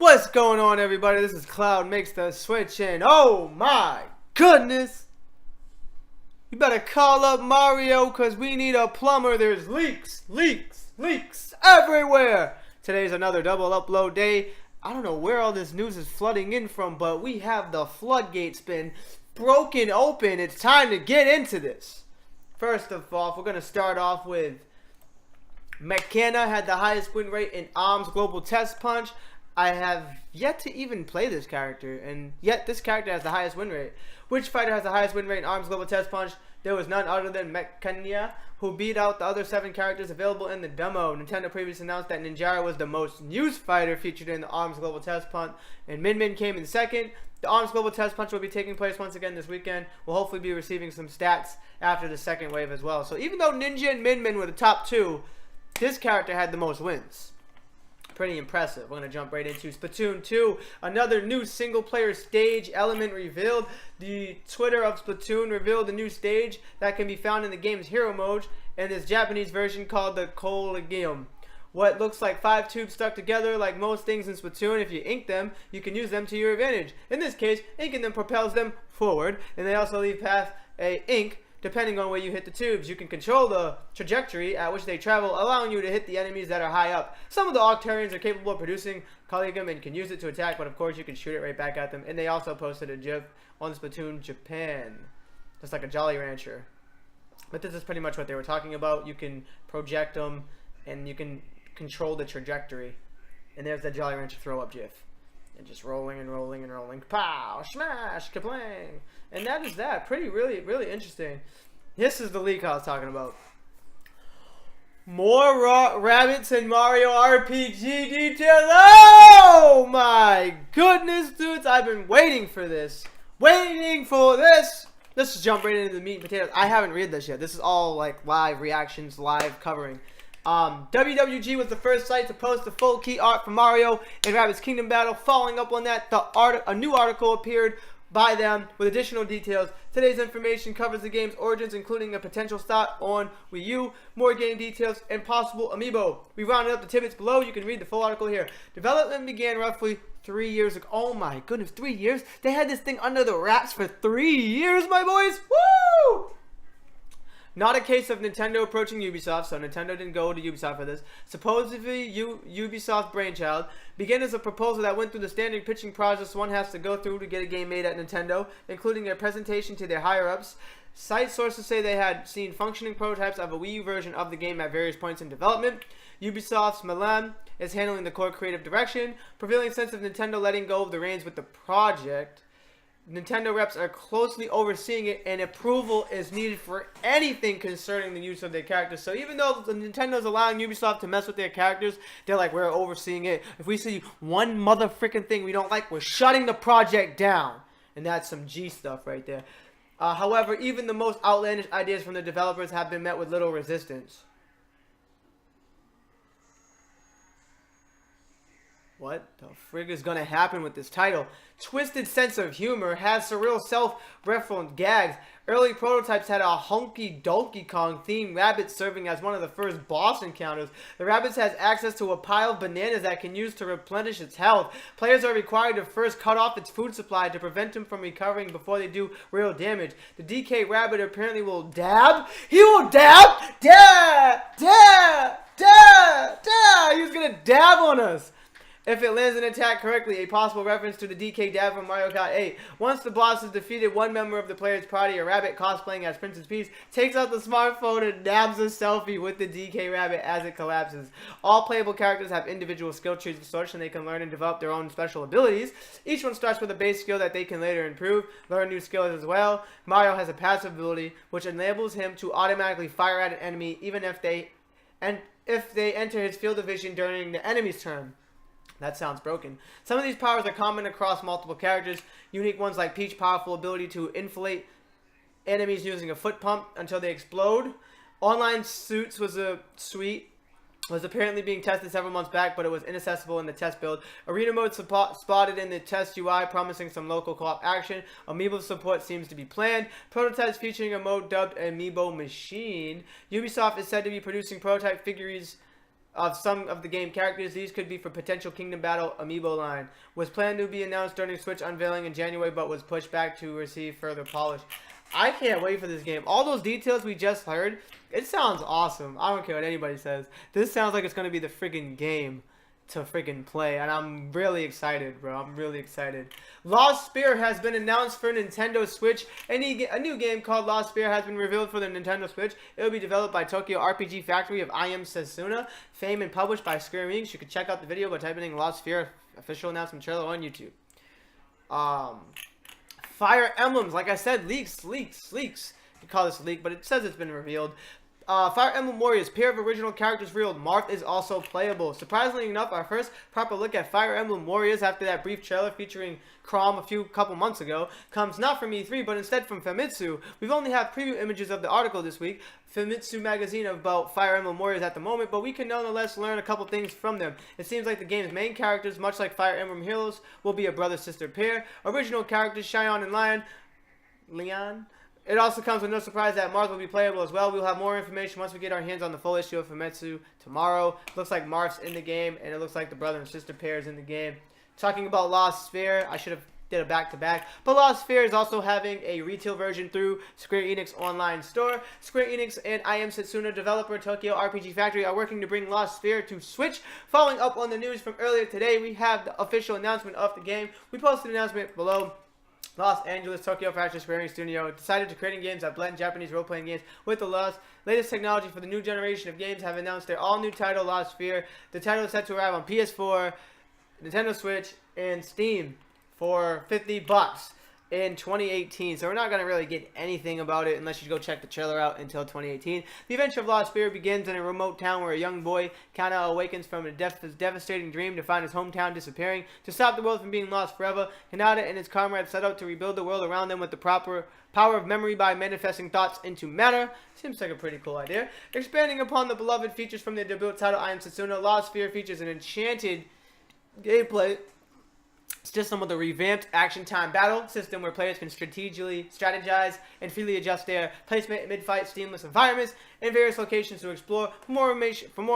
What's going on, everybody? This is Cloud Makes the Switch, and oh my goodness, you better call up Mario because we need a plumber. There's leaks everywhere. Today's another double upload day. I don't know where all this news is flooding in from, but we have the floodgates been broken open. It's time to get into this. First of all, we're going to start off with McKenna had the highest win rate in ARMS Global Test Punch. I have yet to even play this character, and yet this character has the highest win rate. Which fighter has the highest win rate in ARMS Global Test Punch? There was none other than McKenna, who beat out the other 7 characters available in the demo. Nintendo previously announced that Ninjara was the most used fighter featured in the ARMS Global Test Punch, and Min Min came in second. The ARMS Global Test Punch will be taking place once again this weekend. We'll hopefully be receiving some stats after the second wave as well. So even though Ninja and Min Min were the top 2, this character had the most wins. Pretty impressive. We're going to jump right into Splatoon 2. Another new single-player stage element revealed. The Twitter of Splatoon revealed a new stage that can be found in the game's hero mode in this Japanese version called the Collegium. What looks like 5 tubes stuck together. Like most things in Splatoon, if you ink them, you can use them to your advantage. In this case, inking them propels them forward, and they also leave past a ink. Depending on where you hit the tubes, you can control the trajectory at which they travel, allowing you to hit the enemies that are high up. Some of the Octarians are capable of producing Collegium and can use it to attack, but of course you can shoot it right back at them. And they also posted a GIF on Splatoon Japan, just like a Jolly Rancher. But this is pretty much what they were talking about. You can project them, and you can control the trajectory. And there's the Jolly Rancher throw-up GIF. And just rolling and rolling and rolling. Pow! Smash! Kaplang! And that is that. Really interesting. This is the leak I was talking about. More Rabbids and Mario RPG details. Oh my goodness, dudes. I've been waiting for this. Let's just jump right into the meat and potatoes. I haven't read this yet. This is all like live reactions, live covering. WWG was the first site to post the full key art for Mario in Rabbids Kingdom Battle. Following up on that, a new article appeared by them with additional details. Today's information covers the game's origins, including a potential start on Wii U, more game details, and possible amiibo. We rounded up the tidbits below. You can read the full article here. Development began roughly 3 years ago. Oh my goodness, 3 years? They had this thing under the wraps for 3 years, my boys. Woo! Not a case of Nintendo approaching Ubisoft, so Nintendo didn't go to Ubisoft for this. Supposedly, Ubisoft's brainchild began as a proposal that went through the standard pitching process one has to go through to get a game made at Nintendo, including a presentation to their higher-ups. Site sources say they had seen functioning prototypes of a Wii U version of the game at various points in development. Ubisoft's Milan is handling the core creative direction. Prevailing sense of Nintendo letting go of the reins with the project. Nintendo reps are closely overseeing it, and approval is needed for anything concerning the use of their characters. So even though Nintendo's allowing Ubisoft to mess with their characters, they're like, we're overseeing it. If we see one mother freaking thing we don't like, we're shutting the project down. And that's some G stuff right there. However, even the most outlandish ideas from the developers have been met with little resistance. What the frig is going to happen with this title? Twisted sense of humor, has surreal self-referential gags. Early prototypes had a hunky Donkey Kong themed rabbit serving as one of the first boss encounters. The rabbit has access to a pile of bananas that can use to replenish its health. Players are required to first cut off its food supply to prevent him from recovering before they do real damage. The DK rabbit apparently will dab. He will dab! Dab! Dab! Dab! Dab! He's gonna dab on us. If it lands an attack correctly, a possible reference to the DK dab from Mario Kart 8. Once the boss is defeated, one member of the player's party, a rabbit cosplaying as Princess Peach, takes out the smartphone and dabs a selfie with the DK rabbit as it collapses. All playable characters have individual skill trees of sorts, and they can learn and develop their own special abilities. Each one starts with a base skill that they can later improve, learn new skills as well. Mario has a passive ability, which enables him to automatically fire at an enemy, even if they enter his field of vision during the enemy's turn. That sounds broken. Some of these powers are common across multiple characters. Unique ones like Peach's powerful ability to inflate enemies using a foot pump until they explode. Online Suits was apparently being tested several months back, but it was inaccessible in the test build. Arena mode spotted in the test UI, promising some local co-op action. Amiibo support seems to be planned. Prototypes featuring a mode dubbed Amiibo Machine. Ubisoft is said to be producing prototype figures of some of the game characters. These could be for potential Kingdom Battle amiibo line. Was planned to be announced during Switch unveiling in January, but was pushed back to receive further polish. I can't wait for this game. All those details we just heard, it sounds awesome. I don't care what anybody says. This sounds like it's going to be the friggin' game to freaking play, and I'm really excited, bro. I'm really excited. Lost Sphere has been announced for Nintendo Switch. A new game called Lost Sphere has been revealed for the Nintendo Switch. It will be developed by Tokyo RPG Factory of I Am Setsuna, fame and published by Square Enix. You can check out the video by typing in Lost Sphere official announcement trailer on YouTube. Fire Emblems, like I said, leaks. You call this a leak, but it says it's been revealed. Fire Emblem Warriors, pair of original characters revealed. Marth is also playable. Surprisingly enough, our first proper look at Fire Emblem Warriors after that brief trailer featuring Chrom a couple months ago comes not from E3, but instead from Famitsu. We've only had preview images of the article this week, Famitsu magazine, about Fire Emblem Warriors at the moment, but we can nonetheless learn a couple things from them. It seems like the game's main characters, much like Fire Emblem Heroes, will be a brother-sister pair. Original characters, Xion and Leon. It also comes with no surprise that Marth will be playable as well. We'll have more information once we get our hands on the full issue of Famitsu tomorrow. Looks like Marth's in the game, and it looks like the brother and sister pair is in the game. Talking about Lost Sphere, I should have did a back-to-back. But Lost Sphere is also having a retail version through Square Enix online store. Square Enix and I Am Setsuna developer Tokyo RPG Factory are working to bring Lost Sphere to Switch. Following up on the news from earlier today, we have the official announcement of the game. We posted an announcement below. Los Angeles Tokyo Factory Square Enix Studio decided to creating games that blend Japanese role-playing games with the latest technology for the new generation of games. Have announced their all-new title, Lost Sphere. The title is set to arrive on PS4, Nintendo Switch, and Steam for $50 in 2018. So we're not going to really get anything about it unless you go check the trailer out until 2018. The adventure of Lost Sphere begins in a remote town where a young boy Kana awakens from a devastating dream to find his hometown disappearing. To stop the world from being lost forever, Kanata and his comrades set out to rebuild the world around them with the proper power of memory by manifesting thoughts into matter. Seems like a pretty cool idea. Expanding upon the beloved features from the debut title I Am Setsuna, Lost Sphere features an enchanted gameplay system with a revamped action time battle system where players can strategically strategize and freely adjust their placement in mid-fight seamless environments and various locations to explore. For more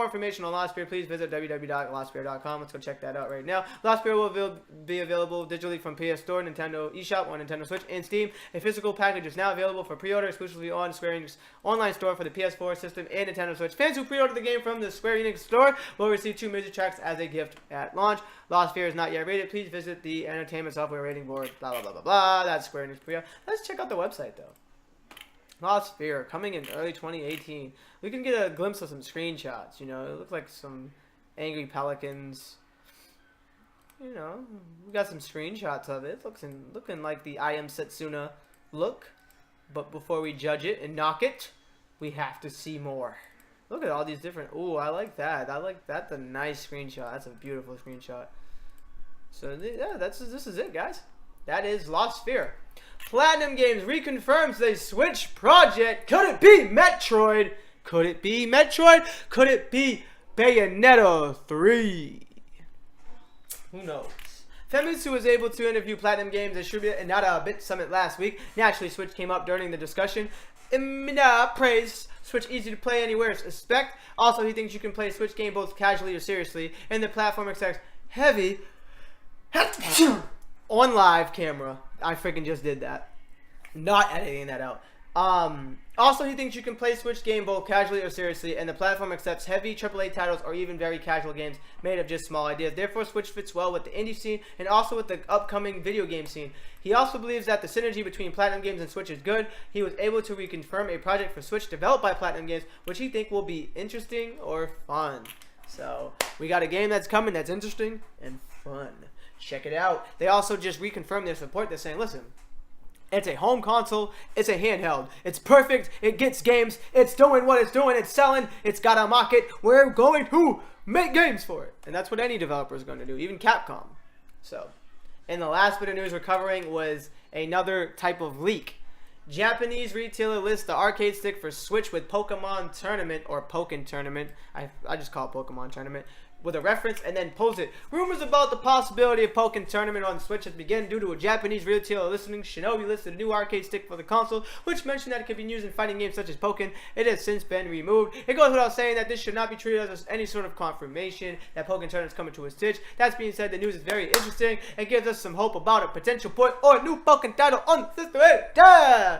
information on Lost Sphere, please visit www.lostsphere.com. Let's go check that out right now. Lost Sphere will be available digitally from PS Store, Nintendo eShop on Nintendo Switch, and Steam. A physical package is now available for pre-order exclusively on Square Enix online store for the PS4 system and Nintendo Switch. Fans who pre-order the game from the Square Enix store will receive 2 music tracks as a gift at launch. Lost Sphere is not yet rated. Please visit the Entertainment Software Rating Board. Blah, blah, blah, blah, blah. That's Square Enix pre-order. Let's check out the website, though. Lost Sphere coming in early 2018. We can get a glimpse of some screenshots. You know, it looks like some angry pelicans. You know, we got some screenshots of it. Looking like the I Am Setsuna look. But before we judge it and knock it, we have to see more. Look at all these different. Ooh, I like that. That's a nice screenshot. That's a beautiful screenshot. So yeah, this is it, guys. That is Lost Sphere. Platinum Games reconfirms they Switch project. Could it be Metroid? Could it be Metroid? Could it be Bayonetta 3? Who knows? Famitsu was able to interview Platinum Games distributor and Nada Bit Summit last week. Naturally, Switch came up during the discussion. Praise Switch easy to play anywhere. Expect. Also, he thinks you can play a Switch game both casually or seriously, and the platform expects heavy on live camera. I freaking just did that. Not editing that out. Also, he thinks you can play Switch game both casually or seriously, and the platform accepts heavy AAA titles or even very casual games made of just small ideas. Therefore, Switch fits well with the indie scene and also with the upcoming video game scene. He also believes that the synergy between Platinum Games and Switch is good. He was able to reconfirm a project for Switch developed by Platinum Games, which he thinks will be interesting or fun. So, we got a game that's coming that's interesting and fun. Check it out. They also just reconfirmed their support. They're saying, listen, it's a home console. It's a handheld. It's perfect. It gets games. It's doing what it's doing. It's selling. It's got a market. We're going to make games for it. And that's what any developer is going to do, even Capcom. So, and the last bit of news we're covering was another type of leak. Japanese retailer lists the arcade stick for Switch with Pokemon Tournament, or Pokken Tournament. I just call it Pokemon Tournament. with a reference and then post it. Rumors about the possibility of Pokken Tournament on Switch has begun due to a Japanese retailer listening. Shinobi listed a new arcade stick for the console, which mentioned that it could be used in fighting games such as Pokken. It has since been removed. It goes without saying that this should not be treated as any sort of confirmation that Pokken Tournament is coming to a Switch. That being said, the news is very interesting and gives us some hope about a potential port or a new Pokken title on the system. Duh!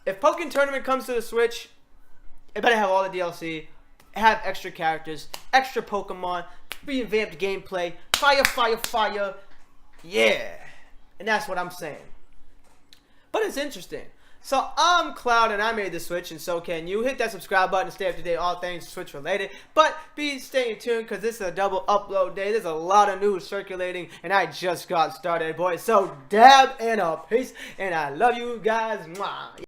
If Pokken Tournament comes to the Switch, it better have all the DLC, have extra characters, extra Pokemon, revamped gameplay, fire, yeah. And that's what I'm saying. But it's interesting. So I'm Cloud and I made the Switch, and so can you. Hit that subscribe button to stay up to date all things Switch related. But be staying tuned because this is a double upload day. There's a lot of news circulating and I just got started, boys. So dab and a peace, and I love you guys. Mwah.